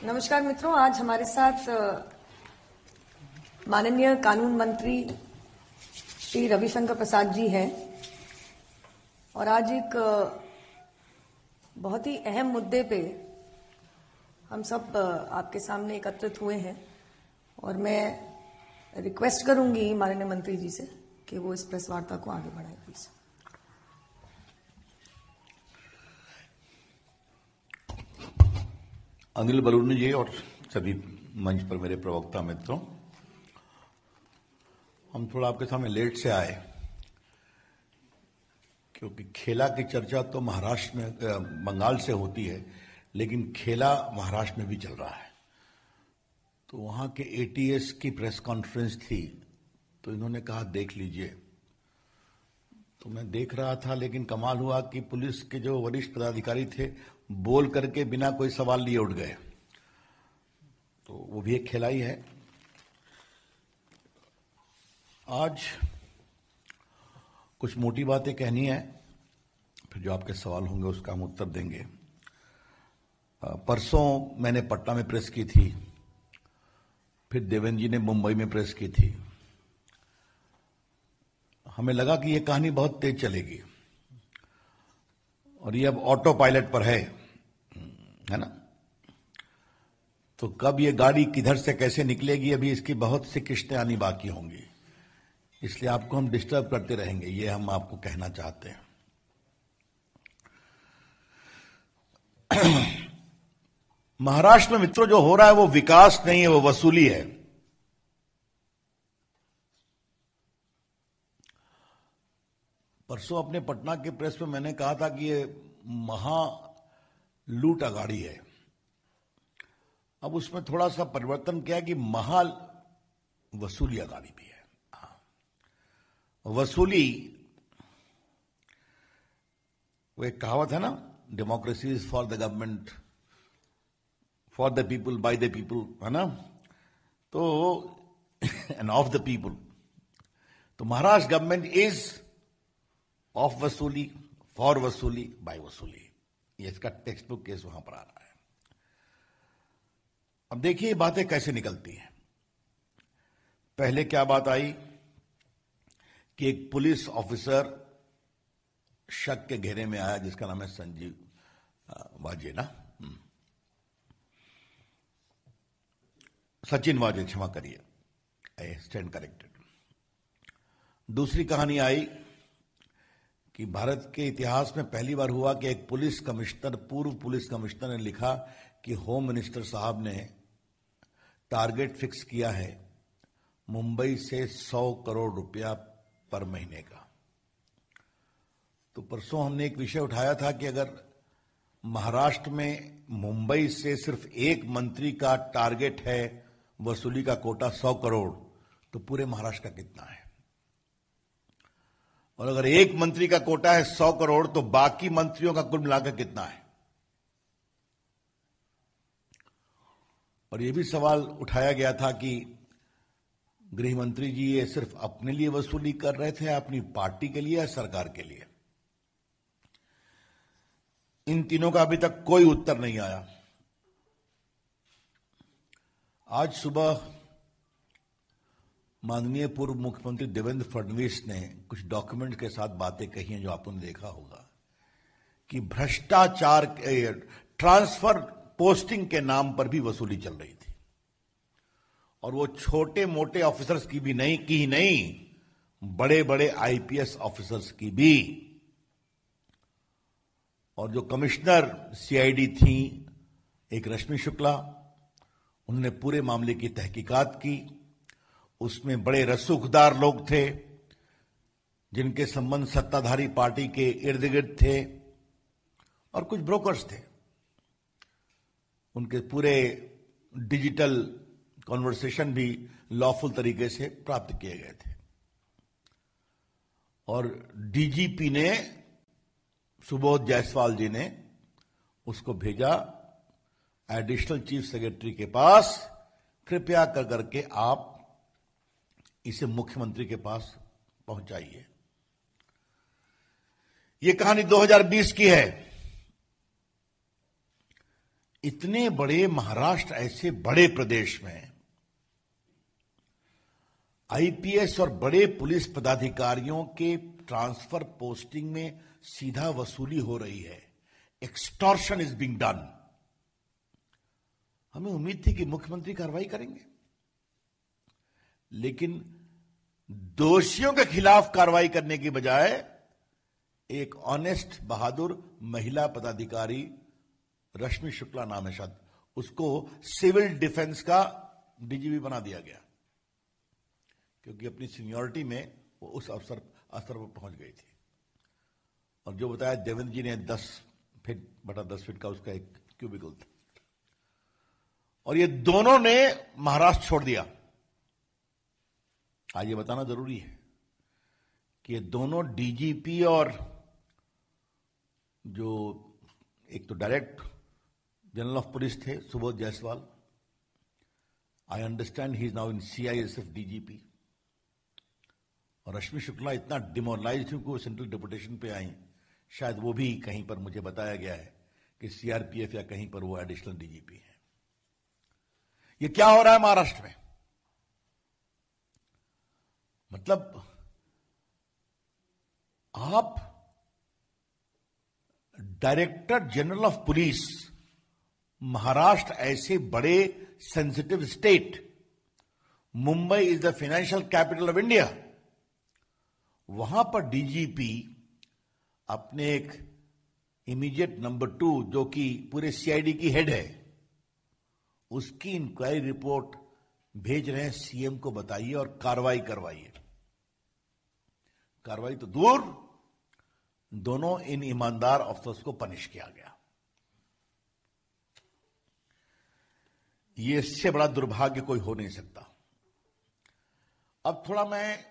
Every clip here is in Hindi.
नमस्कार मित्रों, आज हमारे साथ माननीय कानून मंत्री श्री रविशंकर प्रसाद जी हैं और आज एक बहुत ही अहम मुद्दे पे हम सब आपके सामने एकत्रित हुए हैं और मैं रिक्वेस्ट करूंगी माननीय मंत्री जी से कि वो इस प्रेस वार्ता को आगे बढ़ाएं प्लीज। अनिल बलूनी जी और सभी मंच पर मेरे प्रवक्ता मित्रों, हम थोड़ा आपके सामने लेट से आए क्योंकि खेला की चर्चा तो महाराष्ट्र में बंगाल से होती है, लेकिन खेला महाराष्ट्र में भी चल रहा है। तो वहां के एटीएस की प्रेस कॉन्फ्रेंस थी, तो इन्होंने कहा देख लीजिए। तो मैं देख रहा था, लेकिन कमाल हुआ कि पुलिस के जो वरिष्ठ पदाधिकारी थे बोल करके बिना कोई सवाल लिए उठ गए। तो वो भी एक खेला ही है। आज कुछ मोटी बातें कहनी है, फिर जो आपके सवाल होंगे उसका हम उत्तर देंगे। परसों मैंने पटना में प्रेस की थी, फिर देवेंद्र जी ने मुंबई में प्रेस की थी। हमें लगा कि ये कहानी बहुत तेज चलेगी और ये अब ऑटो पायलट पर है ना। तो कब ये गाड़ी किधर से कैसे निकलेगी, अभी इसकी बहुत सी किस्तें आनी बाकी होंगी, इसलिए आपको हम डिस्टर्ब करते रहेंगे, ये हम आपको कहना चाहते हैं। महाराष्ट्र में मित्रों जो हो रहा है वो विकास नहीं है, वो वसूली है। परसों अपने पटना के प्रेस में मैंने कहा था कि ये महा लूट अगाड़ी है। अब उसमें थोड़ा सा परिवर्तन किया कि महा वसूली अगाड़ी भी है। वसूली, वो एक कहावत है ना, democracy is for the government, for the people, by the people, है ना। तो एंड ऑफ द पीपुल। तो महाराष्ट्र गवर्नमेंट इज ऑफ वसूली, फॉर वसूली, बाय वसूली। ये इसका टेक्स्ट बुक केस वहां पर आ रहा है। अब देखिए ये बातें कैसे निकलती हैं। पहले क्या बात आई कि एक पुलिस ऑफिसर शक के घेरे में आया जिसका नाम है संजीव वाजे ना, सचिन वाजे, क्षमा करिए, आई स्टैंड करेक्टेड। दूसरी कहानी आई कि भारत के इतिहास में पहली बार हुआ कि एक पुलिस कमिश्नर, पूर्व पुलिस कमिश्नर ने लिखा कि होम मिनिस्टर साहब ने टारगेट फिक्स किया है मुंबई से 100 करोड़ रुपया पर महीने का। तो परसों हमने एक विषय उठाया था कि अगर महाराष्ट्र में मुंबई से सिर्फ एक मंत्री का टारगेट है वसूली का कोटा 100 करोड़, तो पूरे महाराष्ट्र का कितना है। और अगर एक मंत्री का कोटा है 100 करोड़, तो बाकी मंत्रियों का कुल मिलाकर कितना है। और यह भी सवाल उठाया गया था कि गृह मंत्री जी ये सिर्फ अपने लिए वसूली कर रहे थे, अपनी पार्टी के लिए या सरकार के लिए। इन तीनों का अभी तक कोई उत्तर नहीं आया। आज सुबह माननीय पूर्व मुख्यमंत्री देवेंद्र फडणवीस ने कुछ डॉक्यूमेंट के साथ बातें कही हैं जो आपने देखा होगा कि भ्रष्टाचार, ट्रांसफर पोस्टिंग के नाम पर भी वसूली चल रही थी। और वो छोटे मोटे ऑफिसर्स की भी नहीं, बड़े बड़े आईपीएस ऑफिसर्स की भी। और जो कमिश्नर सीआईडी थी एक रश्मि शुक्ला, उन्होंने पूरे मामले की तहकीकात की। उसमें बड़े रसूखदार लोग थे जिनके संबंध सत्ताधारी पार्टी के इर्द गिर्द थे और कुछ ब्रोकर्स थे। उनके पूरे डिजिटल कॉन्वर्सेशन भी लॉफुल तरीके से प्राप्त किए गए थे। और डीजीपी ने, सुबोध जायसवाल जी ने उसको भेजा एडिशनल चीफ सेक्रेटरी के पास, कृपया कर करके आप इसे मुख्यमंत्री के पास पहुंचाइए। यह कहानी 2020 की है। इतने बड़े महाराष्ट्र, ऐसे बड़े प्रदेश में आईपीएस और बड़े पुलिस पदाधिकारियों के ट्रांसफर पोस्टिंग में सीधा वसूली हो रही है। Extortion is being done. हमें उम्मीद थी कि मुख्यमंत्री कार्रवाई करेंगे, लेकिन दोषियों के खिलाफ कार्रवाई करने की बजाय एक ऑनेस्ट बहादुर महिला पदाधिकारी, रश्मि शुक्ला नाम है शायद, उसको सिविल डिफेंस का डीजीपी बना दिया गया, क्योंकि अपनी सीनियरिटी में वो उस स्तर पर पहुंच गई थी। और जो बताया देवेंद्र जी ने 10 फीट बटा 10 फीट का उसका एक क्यूबिकल था, और ये दोनों ने महाराष्ट्र छोड़ दिया। आज ये बताना जरूरी है कि ये दोनों डीजीपी और जो एक तो डायरेक्ट जनरल ऑफ पुलिस थे Subodh Jaiswal, I understand he is now in CISF DGP, और रश्मि शुक्ला इतना डिमोरलाइज थी कि वो सेंट्रल डेपुटेशन पे आई, शायद वो भी कहीं पर मुझे बताया गया है कि सीआरपीएफ या कहीं पर वो एडिशनल डीजीपी है। ये क्या हो रहा है महाराष्ट्र में? मतलब आप director general of police, Maharashtra ऐसे बड़े sensitive state, Mumbai is the financial capital of India, वहां पर डीजीपी अपने एक इमीडिएट नंबर 2 जो कि पूरे सीआईडी की हेड है, उसकी इंक्वायरी रिपोर्ट भेज रहे हैं सीएम को, बताइए, और कार्रवाई करवाइए। कार्रवाई तो दूर, दोनों इन ईमानदार अफसर्स को पनिश किया गया। ये इससे बड़ा दुर्भाग्य कोई हो नहीं सकता। अब थोड़ा मैं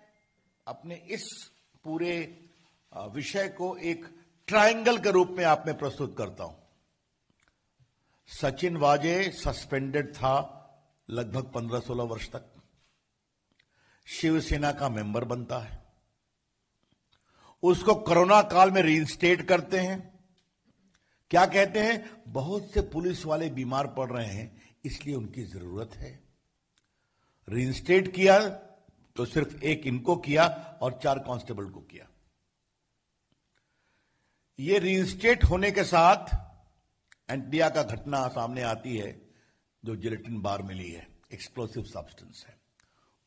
अपने इस पूरे विषय को एक ट्रायंगल के रूप में आप में प्रस्तुत करता हूं। सचिन वाजे सस्पेंडेड था लगभग 15-16 वर्ष तक, शिवसेना का मेंबर बनता है, उसको कोरोना काल में रीइंस्टेट करते हैं। क्या कहते हैं? बहुत से पुलिस वाले बीमार पड़ रहे हैं, इसलिए उनकी जरूरत है। रीइंस्टेट किया तो सिर्फ एक इनको किया और 4 कांस्टेबल को किया। ये रीइंस्टेट होने के साथ एंटिया का घटना सामने आती है, जो जिलेटिन बार मिली है, एक्सप्लोसिव सब्सटेंस है।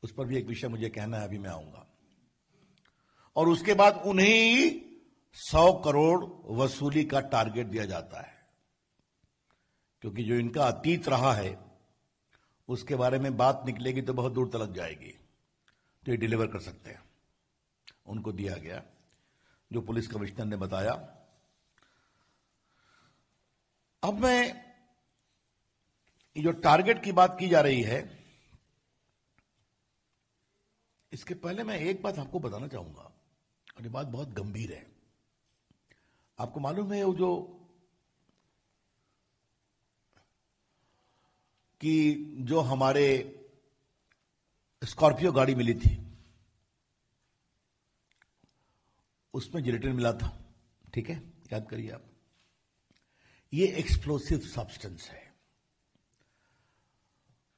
उस पर भी एक विषय मुझे कहना है, अभी मैं आऊंगा। और उसके बाद उन्हें 100 करोड़ वसूली का टारगेट दिया जाता है, क्योंकि जो इनका अतीत रहा है उसके बारे में बात निकलेगी तो बहुत दूर तक जाएगी, तो ये डिलीवर कर सकते हैं। उनको दिया गया, जो पुलिस कमिश्नर ने बताया। अब मैं ये जो टारगेट की बात की जा रही है, इसके पहले मैं एक बात आपको बताना चाहूंगा, और ये बात बहुत गंभीर है। आपको मालूम है वो जो कि जो हमारे स्कॉर्पियो गाड़ी मिली थी, उसमें जिलेटिन मिला था, ठीक है, याद करिए आप। ये एक्सप्लोसिव सब्सटेंस है,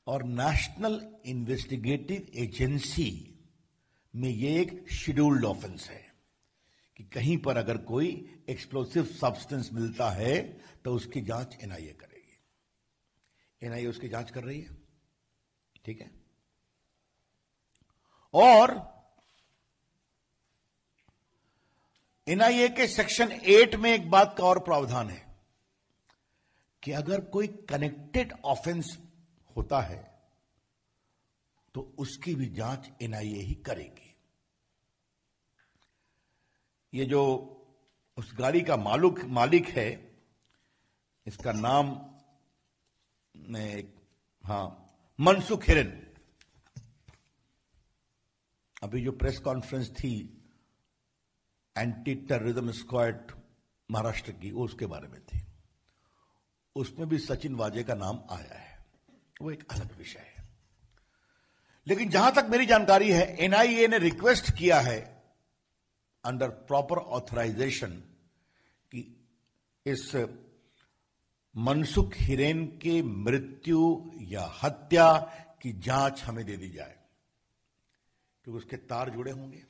और नेशनल इन्वेस्टिगेटिव एजेंसी में ये एक शेड्यूल्ड ऑफेंस है कि कहीं पर अगर कोई एक्सप्लोसिव सब्सटेंस मिलता है तो उसकी जांच एनआईए करेगी। एनआईए उसकी जांच कर रही है, ठीक है। और एनआईए के सेक्शन 8 में एक बात का और प्रावधान है कि अगर कोई कनेक्टेड ऑफेंस होता है तो उसकी भी जांच एनआईए ही करेगी। ये जो उस गाड़ी का मालिक है, इसका नाम मनसुख हिरेन। अभी जो प्रेस कॉन्फ्रेंस थी एंटी टेररिज्म स्क्वाड महाराष्ट्र की, वो उसके बारे में थी, उसमें भी सचिन वाजे का नाम आया है, वो एक अलग विषय है। लेकिन जहां तक मेरी जानकारी है, एनआईए ने रिक्वेस्ट किया है अंडर प्रॉपर ऑथराइजेशन कि इस मनसुख हिरेन के मृत्यु या हत्या की जांच हमें दे दी जाए, क्योंकि उसके तार जुड़े होंगे।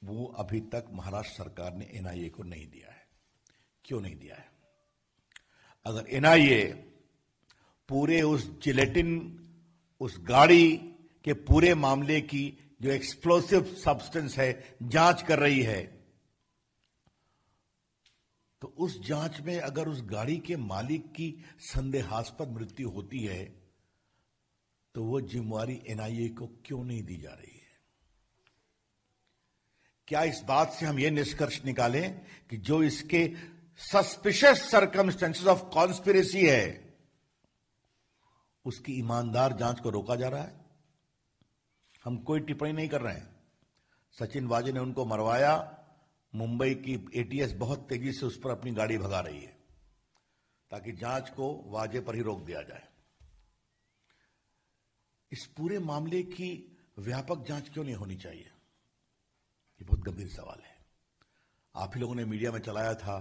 वो अभी तक महाराष्ट्र सरकार ने एनआईए को नहीं दिया है। क्यों नहीं दिया है? अगर एनआईए पूरे उस जिलेटिन, उस गाड़ी के पूरे मामले की जो एक्सप्लोसिव सब्सटेंस है जांच कर रही है, तो उस जांच में अगर उस गाड़ी के मालिक की संदेहास्पद मृत्यु होती है तो वो जिम्मेवारी एनआईए को क्यों नहीं दी जा रही है? क्या इस बात से हम ये निष्कर्ष निकालें कि जो इसके सस्पिशियस सर्कमस्टेंसेस ऑफ कॉन्स्पिरेसी है उसकी ईमानदार जांच को रोका जा रहा है? हम कोई टिप्पणी नहीं कर रहे हैं। सचिन वाजे ने उनको मरवाया, मुंबई की एटीएस बहुत तेजी से उस पर अपनी गाड़ी भगा रही है ताकि जांच को वाजे पर ही रोक दिया जाए। इस पूरे मामले की व्यापक जांच क्यों नहीं होनी चाहिए? ये बहुत गंभीर सवाल है। आप ही लोगों ने मीडिया में चलाया था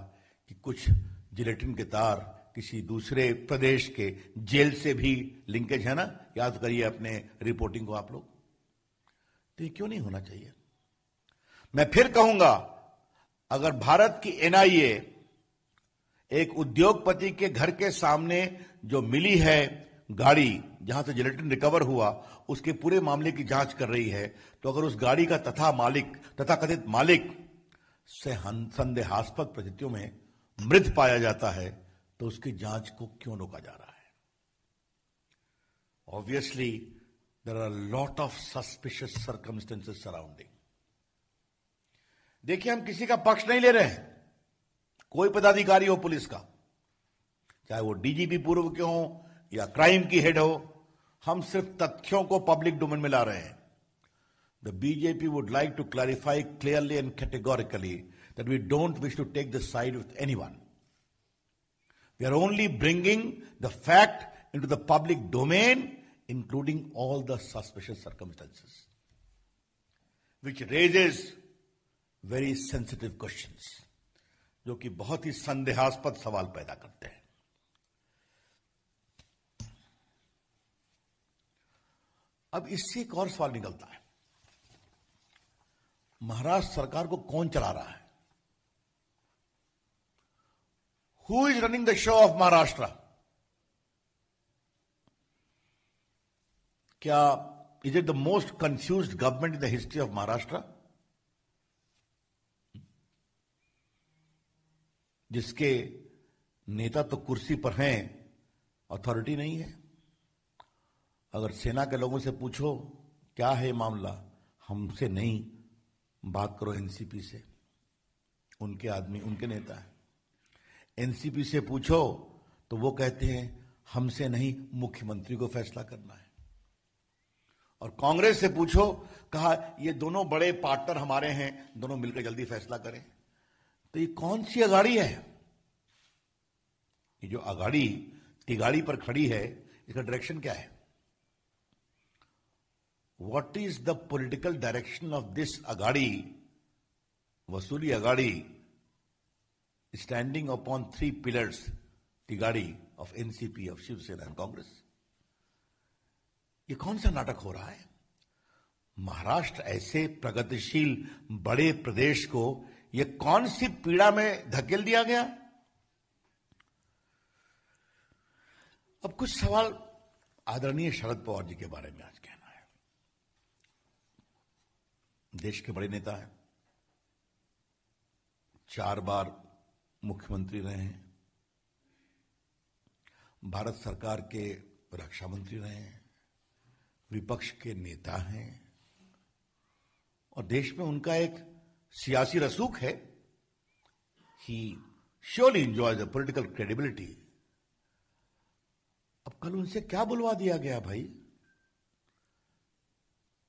कि कुछ जिलेटिन के तार किसी दूसरे प्रदेश के जेल से भी लिंकेज है ना, याद करिए अपने रिपोर्टिंग को आप लोग। तो ये क्यों नहीं होना चाहिए? मैं फिर कहूंगा, अगर भारत की एनआईए एक उद्योगपति के घर के सामने जो मिली है गाड़ी जहां से जिलेटिन रिकवर हुआ, उसके पूरे मामले की जांच कर रही है, तो अगर उस गाड़ी का तथाकथित मालिक से संदेहास्पद परिस्थितियों में मृत पाया जाता है तो उसकी जांच को क्यों रोका जा रहा है? Obviously there are lot of suspicious circumstances surrounding. देखिए, हम किसी का पक्ष नहीं ले रहे हैं, कोई पदाधिकारी हो पुलिस का, चाहे वो डीजीपी पूर्व के हो या क्राइम की हेड हो, हम सिर्फ तथ्यों को पब्लिक डोमेन में ला रहे हैं। The BJP would like to clarify clearly and categorically that we don't wish to take the side with anyone. We are only bringing the fact into the public domain, including all the suspicious circumstances, which raises very sensitive questions, जो कि बहुत ही संदेहास्पद सवाल पैदा करते हैं। अब इससे एक और सवाल निकलता है, महाराष्ट्र सरकार को कौन चला रहा है? Who is running the show of Maharashtra? क्या is it the most confused government in the history of Maharashtra, जिसके नेता तो कुर्सी पर हैं, अथॉरिटी नहीं है? अगर सेना के लोगों से पूछो क्या है मामला, हमसे नहीं, बात करो एनसीपी से, उनके आदमी, उनके नेता है। एनसीपी से पूछो तो वो कहते हैं हमसे नहीं, मुख्यमंत्री को फैसला करना है। और कांग्रेस से पूछो, कहा ये दोनों बड़े पार्टनर हमारे हैं, दोनों मिलकर जल्दी फैसला करें। तो ये कौन सी अगाड़ी है? ये जो अगाड़ी तिगाड़ी पर खड़ी है, इसका डायरेक्शन क्या है? What is the political direction of this Agadi, Vasuli Agadi, standing upon three pillars, Tigadi of NCP, of Shiv Sena and Congress? ये कौन सा नाटक हो रहा है? महाराष्ट्र ऐसे प्रगतिशील बड़े प्रदेश को ये कौन सी पीड़ा में धकेल दिया गया? अब कुछ सवाल आदरणीय शरद पवार जी के बारे में आज कहना है। देश के बड़े नेता हैं, 4 बार मुख्यमंत्री रहे हैं, भारत सरकार के रक्षा मंत्री रहे हैं, विपक्ष के नेता हैं, और देश में उनका एक सियासी रसूख है। ही surely enjoys the political credibility. अब कल उनसे क्या बुलवा दिया गया भाई?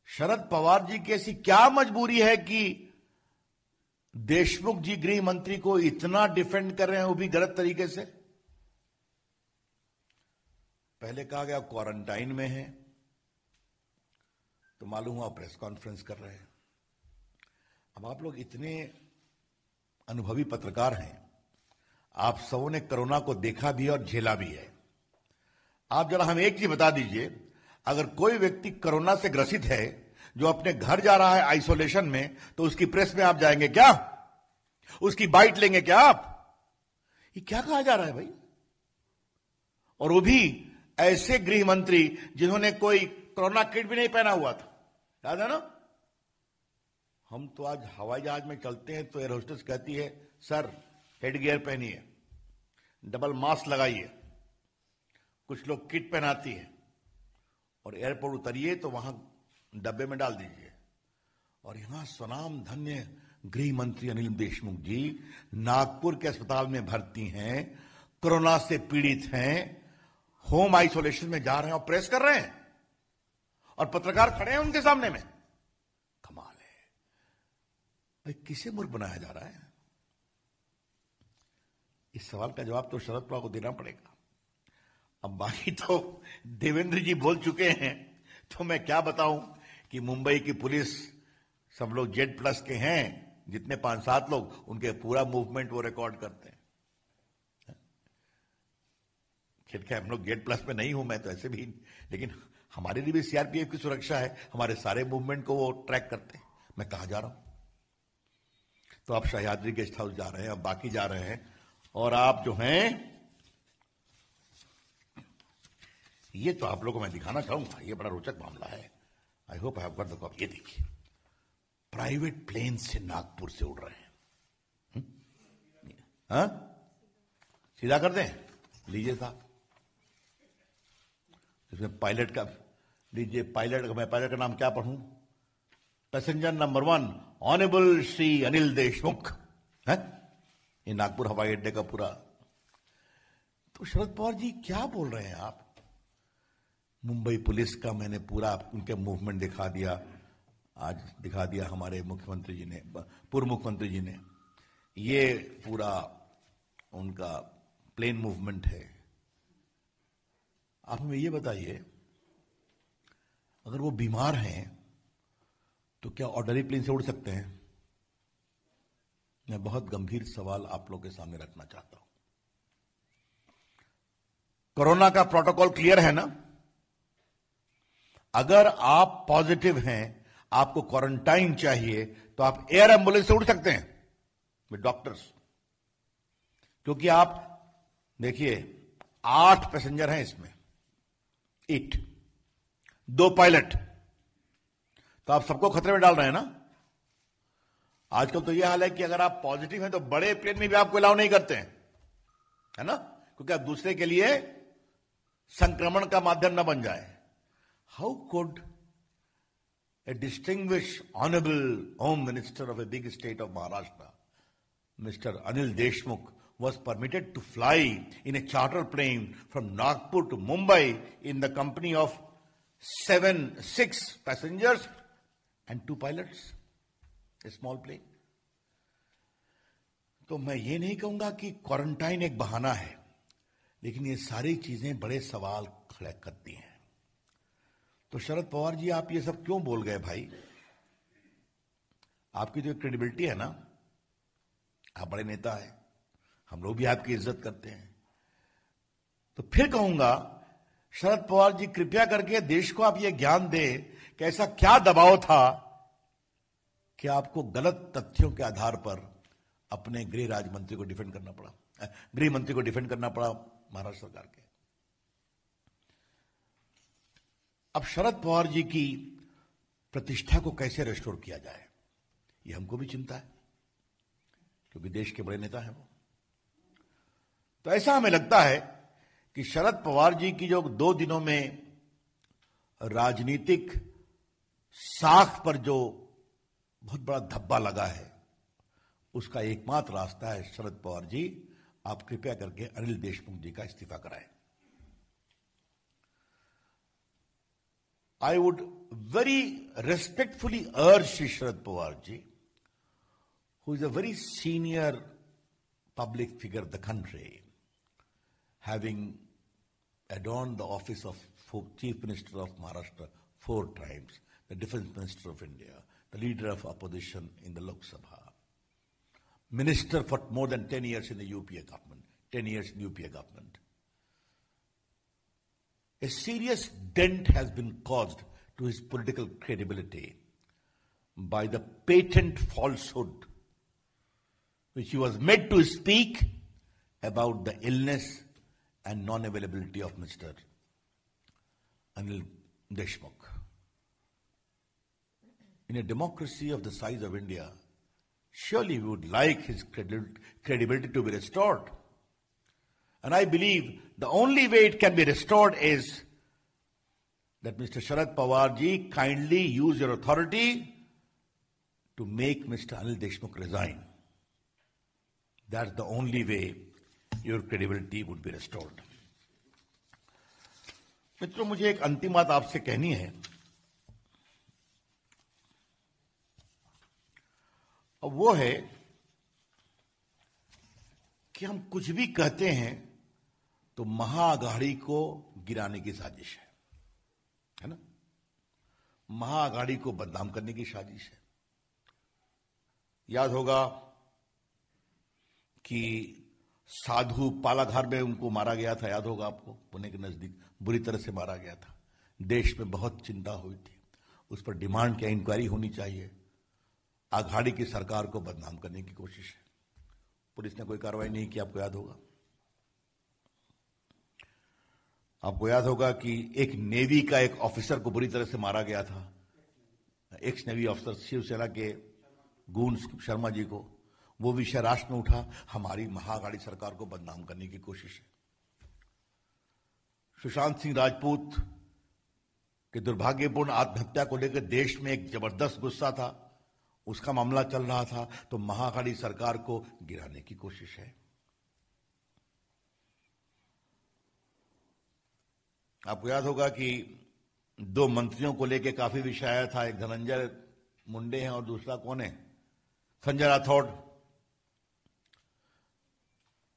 शरद पवार जी की ऐसी क्या मजबूरी है कि देशमुख जी गृह मंत्री को इतना डिफेंड कर रहे हैं, वो भी गलत तरीके से? पहले कहा गया क्वारंटाइन में है, तो मालूम हुआ प्रेस कॉन्फ्रेंस कर रहे हैं। अब आप लोग इतने अनुभवी पत्रकार हैं, आप सबों ने कोरोना को देखा भी और झेला भी है। आप जरा हमें एक चीज बता दीजिए, अगर कोई व्यक्ति कोरोना से ग्रसित है जो अपने घर जा रहा है आइसोलेशन में, तो उसकी प्रेस में आप जाएंगे क्या? उसकी बाइट लेंगे क्या आप? ये क्या कहा जा रहा है भाई? और वो भी ऐसे गृह मंत्री जिन्होंने कोई कोरोना किट भी नहीं पहना हुआ था, याद है ना? हम तो आज हवाई जहाज में चलते हैं तो एयर होस्टेस कहती है, सर हेड गियर पहनिए, डबल मास्क लगाइए। कुछ लोग किट पहनाती है और एयरपोर्ट उतरिए तो वहां डब्बे में डाल दीजिए। और यहां स्वनाम धन्य गृह मंत्री अनिल देशमुख जी नागपुर के अस्पताल में भर्ती हैं, कोरोना से पीड़ित हैं, होम आइसोलेशन में जा रहे हैं और प्रेस कर रहे हैं और पत्रकार खड़े हैं उनके सामने में। कमाल है भाई, किसे मूर्ख बनाया जा रहा है? इस सवाल का जवाब तो शरद पवार को देना पड़ेगा। अब बाकी तो देवेंद्र जी बोल चुके हैं, तो मैं क्या बताऊं कि मुंबई की पुलिस, सब लोग जेड प्लस के हैं, जितने 5-7 लोग, उनके पूरा मूवमेंट वो रिकॉर्ड करते हैं। खैर हम लोग जेड प्लस में नहीं हूं मैं तो ऐसे भी, लेकिन हमारे लिए भी सीआरपीएफ की सुरक्षा है, हमारे सारे मूवमेंट को वो ट्रैक करते हैं। मैं कहां जा रहा हूं? तो आप सह्याद्री गेस्ट हाउस जा रहे हैं, अब बाकी जा रहे हैं, और आप जो हैं, ये तो आप लोगों को मैं दिखाना चाहूंगा, ये बड़ा रोचक मामला है। I hope I have got the copy. ये देखिए, प्राइवेट प्लेन से नागपुर से उड़ रहे हैं। हाँ, सीधा कर दें? लीजिए साहब, इसमें पायलट का लीजिए। मैं पायलट का नाम क्या पढ़ूं? Passenger number 1 honourable Shri Anil Deshmukh है। ये नागपुर हवाई अड्डे का पूरा। तो शरद पवार जी क्या बोल रहे हैं आप? मुंबई पुलिस का मैंने पूरा उनके मूवमेंट दिखा दिया, आज दिखा दिया हमारे मुख्यमंत्री जी ने, पूर्व मुख्यमंत्री जी ने। ये पूरा उनका प्लेन मूवमेंट है। आप हमें ये बताइए, अगर वो बीमार हैं तो क्या ऑर्डिनरी प्लेन से उड़ सकते हैं? मैं बहुत गंभीर सवाल आप लोगों के सामने रखना चाहता हूं। कोरोना का प्रोटोकॉल क्लियर है ना? अगर आप पॉजिटिव हैं, आपको क्वारंटाइन चाहिए, तो आप एयर एम्बुलेंस से उड़ सकते हैं विद डॉक्टर्स। क्योंकि आप देखिए 8 पैसेंजर हैं इसमें, 8, 2 पायलट, तो आप सबको खतरे में डाल रहे हैं ना। आजकल तो यह हाल है कि अगर आप पॉजिटिव हैं तो बड़े प्लेन में भी आपको अलाउ नहीं करते हैं, है ना, क्योंकि आप दूसरे के लिए संक्रमण का माध्यम न बन जाए। How could a distinguished honorable home minister of a big state of Maharashtra, Mr. Anil Deshmukh, was permitted to fly in a charter plane from Nagpur to Mumbai in the company of 6 passengers and 2 pilots, a small plane. तो मैं ये नहीं कहूंगा कि क्वारंटाइन एक बहाना है, लेकिन ये सारी चीजें बड़े सवाल खड़े करती हैं। तो शरद पवार जी, आप ये सब क्यों बोल गए भाई? आपकी जो क्रेडिबिलिटी है ना, आप बड़े नेता हैं, हम लोग भी आपकी इज्जत करते हैं। तो फिर कहूंगा, शरद पवार जी कृपया करके देश को आप ये ज्ञान दें कि ऐसा क्या दबाव था कि आपको गलत तथ्यों के आधार पर अपने गृह राज्य मंत्री को डिफेंड करना पड़ा, गृह मंत्री को डिफेंड करना पड़ा महाराष्ट्र सरकार के। अब शरद पवार जी की प्रतिष्ठा को कैसे रेस्टोर किया जाए, ये हमको भी चिंता है, क्योंकि देश के बड़े नेता हैं वो। तो ऐसा हमें लगता है कि शरद पवार जी की जो 2 दिनों में राजनीतिक साख पर जो बहुत बड़ा धब्बा लगा है, उसका एकमात्र रास्ता है, शरद पवार जी आप कृपया करके अनिल देशमुख जी का इस्तीफा कराएं। I would very respectfully urge Shri Sharad Pawar ji, who is a very senior public figure of the country, having adorned the office of Chief Minister of Maharashtra 4 times, the Defense Minister of India, the leader of opposition in the Lok Sabha. minister for more than 10 years in the UPA government, 10 years in UPA government. A serious dent has been caused to his political credibility by the patent falsehood which he was made to speak about the illness and non-availability of Mr. Anil Deshmukh. In a democracy of the size of India, surely we would like his credibility to be restored. And I believe the only way it can be restored is that Mr. Sharad Pawar ji kindly use your authority to make Mr. Anil Deshmukh resign. That's the only way your credibility would be restored. मित्रों, मुझे एक अंतिम बात आपसे कहनी है. और वो है कि हम कुछ भी कहते हैं तो महाअघाड़ी को गिराने की साजिश है ना? महाअघाड़ी को बदनाम करने की साजिश है. याद होगा कि साधु पालाधार में उनको मारा गया था. याद होगा आपको, पुणे के नजदीक बुरी तरह से मारा गया था. देश में बहुत चिंता हुई थी. उस पर डिमांड किया इंक्वायरी होनी चाहिए. आघाड़ी की सरकार को बदनाम करने की कोशिश है. पुलिस ने कोई कार्रवाई नहीं की. आपको याद होगा. आपको याद होगा कि एक नेवी का एक ऑफिसर को बुरी तरह से मारा गया था. एक्स नेवी ऑफिसर शिवसेना के गुण शर्मा जी को. वो विषय राष्ट्र में उठा. हमारी महाअघाड़ी सरकार को बदनाम करने की कोशिश है. सुशांत सिंह राजपूत के दुर्भाग्यपूर्ण आत्महत्या को लेकर देश में एक जबरदस्त गुस्सा था. उसका मामला चल रहा था. तो महाअघाड़ी सरकार को गिराने की कोशिश है. आपको याद होगा कि दो मंत्रियों को लेकर काफी विषय आया था. एक धनंजय मुंडे हैं और दूसरा कौन है? संजय राठौड़.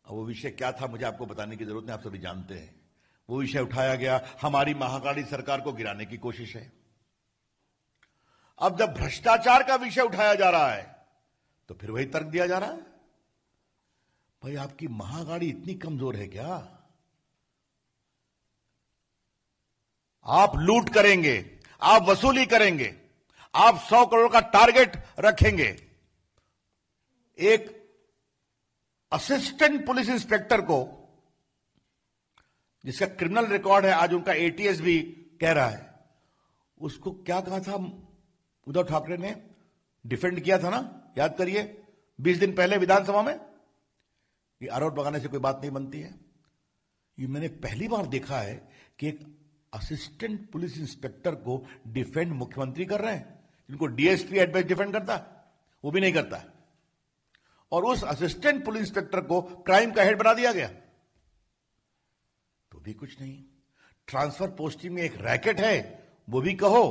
अब वो विषय क्या था मुझे आपको बताने की जरूरत नहीं, आप सभी जानते हैं. वो विषय उठाया गया, हमारी महाअघाड़ी सरकार को गिराने की कोशिश है. अब जब भ्रष्टाचार का विषय उठाया जा रहा है तो फिर वही तर्क दिया जा रहा है. भाई, आपकी महाअघाड़ी इतनी कमजोर है क्या? आप लूट करेंगे, आप वसूली करेंगे, आप 100 करोड़ का टारगेट रखेंगे. एक असिस्टेंट पुलिस इंस्पेक्टर को, जिसका क्रिमिनल रिकॉर्ड है, आज उनका एटीएस भी कह रहा है, उसको क्या कहा था उद्धव ठाकरे ने? डिफेंड किया था ना, याद करिए, 20 दिन पहले विधानसभा में. ये आरोप लगाने से कोई बात नहीं बनती है. ये मैंने पहली बार देखा है कि एक असिस्टेंट पुलिस इंस्पेक्टर को डिफेंड मुख्यमंत्री कर रहे हैं. जिनको डीएसपी एडवाइस डिफेंड करता, वो भी नहीं करता. और उस असिस्टेंट पुलिस इंस्पेक्टर को क्राइम का हेड बना दिया गया. तो भी कुछ नहीं. ट्रांसफर पोस्टिंग में एक रैकेट है, वो भी कहो.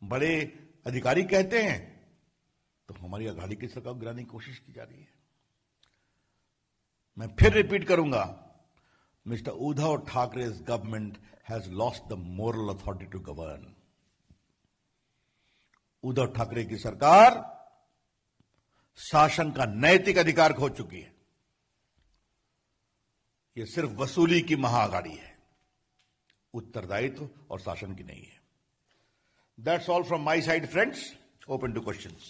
बड़े अधिकारी कहते हैं. तो हमारी अघाड़ी की सरकार को गिराने की कोशिश की जा रही है. मैं फिर रिपीट करूंगा, mister Uddhav Thackeray's government has lost the moral authority to govern. Uddhav Thackeray की सरकार शासन का नैतिक अधिकार खो चुकी है. यह सिर्फ वसूली की महाअघाड़ी है, उत्तरदायित्व और शासन की नहीं है. That's all from my side, friends. Open to questions.